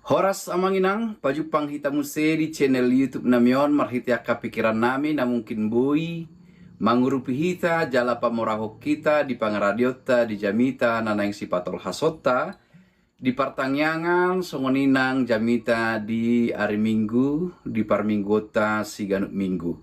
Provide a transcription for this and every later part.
Horas amanginang, pajupang hita muse di channel YouTube namion marhitiaka pikiran nami na mungkin bui mangurupi hita jala pamorahok kita di pangaradiota di jamita nanang sipatol hasota di partangyangan songoninang jamita di hari Minggu di parminggota siganut Minggu.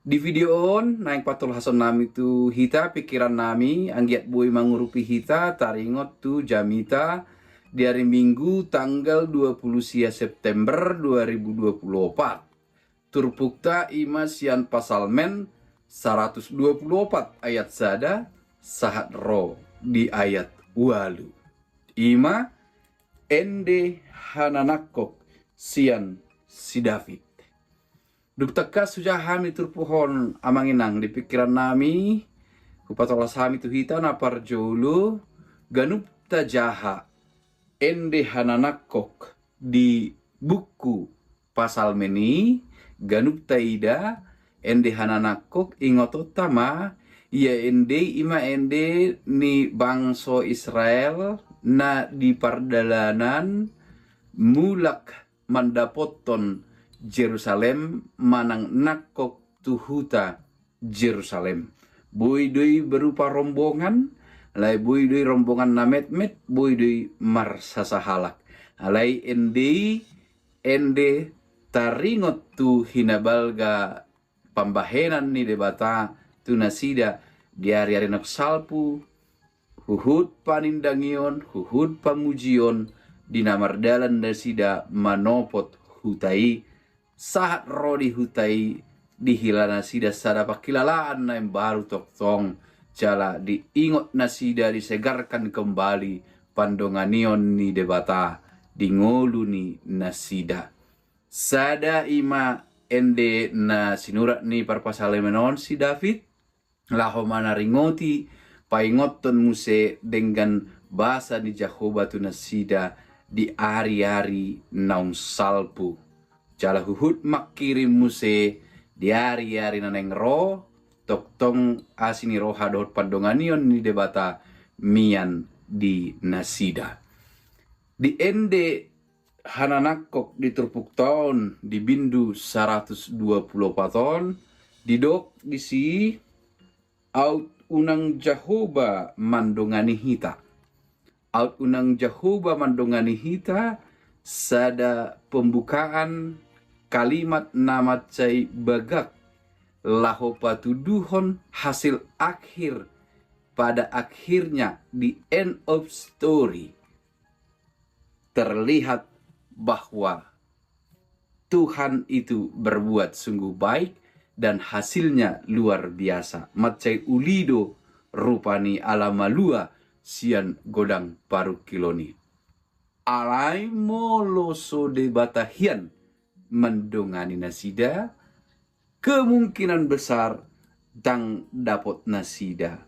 Di video on naing patol hason nami tu hita pikiran nami anggiat bui mangurupi hita taringot tu jamita di hari Minggu tanggal 20 September 2024. Turpukta ima sian pasal men 124 ayat sada sahat ro di ayat walu. Ima ende hananakok sian si David. Duktaka sujahami turpuhon amanginang di pikiran nami kupatolas hami tu hita na parjolo ganupta jaha ende hananakok di buku pasal meni ganup taida ende hananakok ingototama ia ende ima ende ni bangso Israel na di pardalanan mulak mandapoton Jerusalem manang nakok tuhuta Jerusalem boydoi berupa rombongan alai boydoi rombongan namet-met boydoi marsasahalak alai ende taringot tu hinabalga pambahenan ni debata tu nasida di hari-hari nak salpu huhud panindangion huhud pamujion di namardalan nasida manopot hutai saat rodi hutai di hilana sida sada pakilalaan na yang baru toktong jala diingot nasida disegarkan kembali pandonganion ni debata dingolu ni nasida sada ima ende na sinurat ni parpasale menon si David laho mana ringoti paingoton muse dengan bahasa ni Jehovah tu nasida di hari-hari naung salpu jala huhud makirim muse di hari-hari naneng ro toktong asini roha dot pandonganion ni debata mian di nasida di ende hananakok di turpuk tahun di bindu 124 tahun di dok di si out unang Jehovah mandongani hita out unang Jehovah mandongani hita sada pembukaan kalimat nama cai bagak laho patuduhon hasil akhir pada akhirnya di end of story terlihat bahwa Tuhan itu berbuat sungguh baik dan hasilnya luar biasa macai ulido rupani alamalua sian godang paru kiloni alai moloso de batahian mendongani nasida kemungkinan besar dang dapot nasida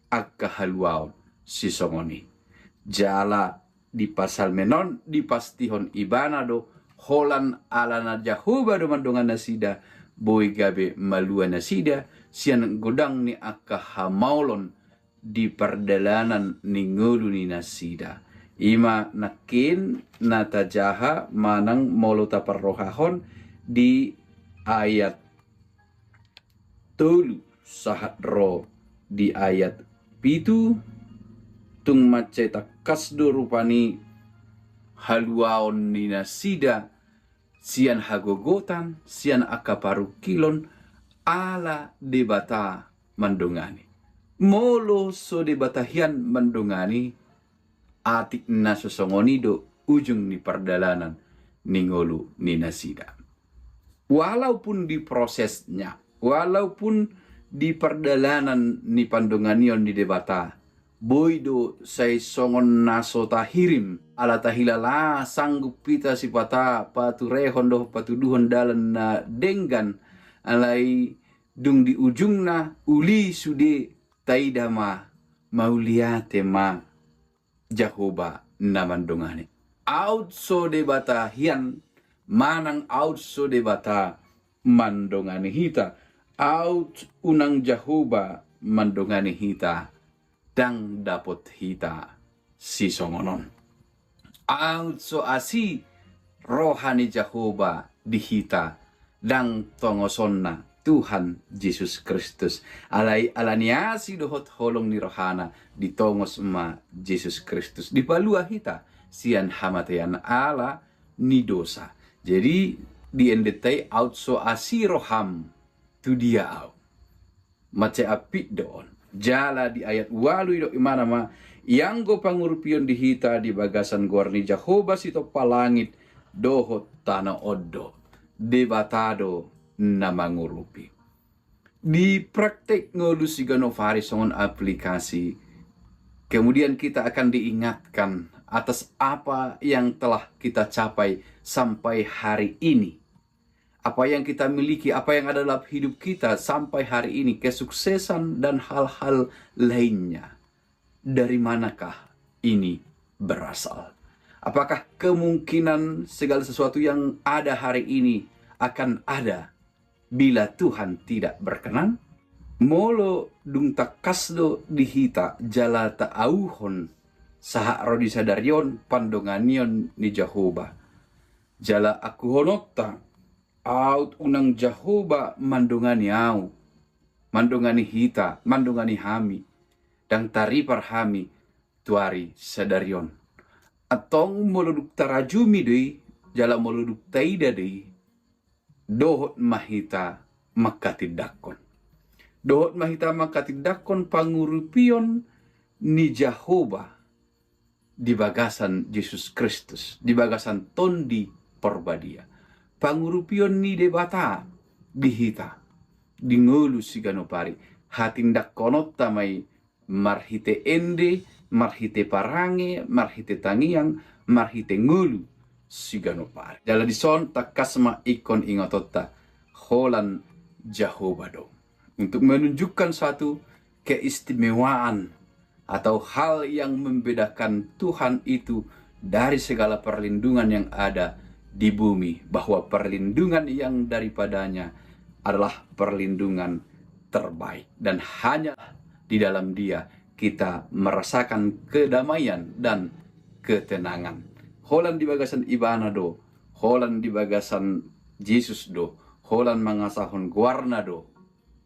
akka haluaon si songoni jala di pasal menon di pastihon ibana do holan alana Jehovah do mandongan nasida boy gabe malua nasida sian godang ni akka hamaulon di perdalanan ni ngulu ni nasida ima nakin natajaha manang molota parrohahon di ayat tolu sahat ro di ayat pitu tung maceta kasdo rupani haluaon ni nasida sian hagogotan sian akaparu kilon ala debata mandongani molo so debatahian mandongani atik na sosongonido ujung ni perdalanan ningolu ni nasida walaupun di prosesnya walaupun di perdalanan ni pandonganion di debata boydo say songon naso tahirim ala tahilala sanggup pita sipata paturehon do patuduhon dalan na denggan alai dung di ujung na uli sude taidama mauliate ma Jehovah na mandongani out so debata hian manang out so debata mandongani hita out unang Jehovah mandongani hita dang dapot hita si songonon out so asi rohani Jehovah dihita dang tongosonna Tuhan Yesus Kristus alaniasi dohot holong ni rohana di tongos ma Yesus Kristus di palua hita sian hamatean ala ni dosa. Jadi di endetai outso asi roham tu dia au mace api doon jala di ayat walu do imana ma yang go pangurupion dihita di bagasan gorni Jehovah sito palangit dohot tanah odo debatado na mangurupi. Di praktek ngolus sigano songon aplikasi, kemudian kita akan diingatkan atas apa yang telah kita capai sampai hari ini. Apa yang kita miliki, apa yang ada dalam hidup kita sampai hari ini, kesuksesan dan hal-hal lainnya. Dari manakah ini berasal? Apakah kemungkinan segala sesuatu yang ada hari ini akan ada bila Tuhan tidak berkenan? Molo dung takasdo dihita jala ta'auhon saha rodi sadarion pandonganion ni Jehovah. Jala aku honokta out unang Jehovah mandongani au, mandongani hita, mandongani hami, dang tari parhami tuari sadarion. Atong moluduk tarajumi dei, jala moluduk taida dei, dohot mahita makatidakon. Dohot mahita makatidakon pangurupion ni Jehovah di bagasan Yesus Kristus, di bagasan tondi porbadia. Pangurupion ni debata dihita, di ngulu siganopari, hatindak konot tamay marhite ende, marhite parange, marhite tangiang, marhite ngulu siganopari. Jala dison takasma ikon ingotota holan Jehovah do. Untuk menunjukkan satu keistimewaan atau hal yang membedakan Tuhan itu dari segala perlindungan yang ada di bumi, bahwa perlindungan yang daripadanya adalah perlindungan terbaik dan hanya di dalam Dia kita merasakan kedamaian dan ketenangan. Holan di bagasan ibana do, holan di bagasan Yesus do, holan mangasahon guarna do,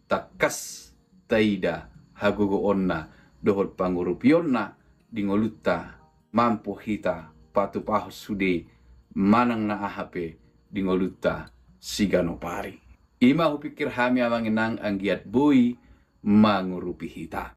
takas taida hagugo onna dohot pangurupionna dingolutta mampu hita patu pahos sude manang na ahape dingolutta siganopari. Ima hupikir hami amanginang anggiat bui mangurupi hita.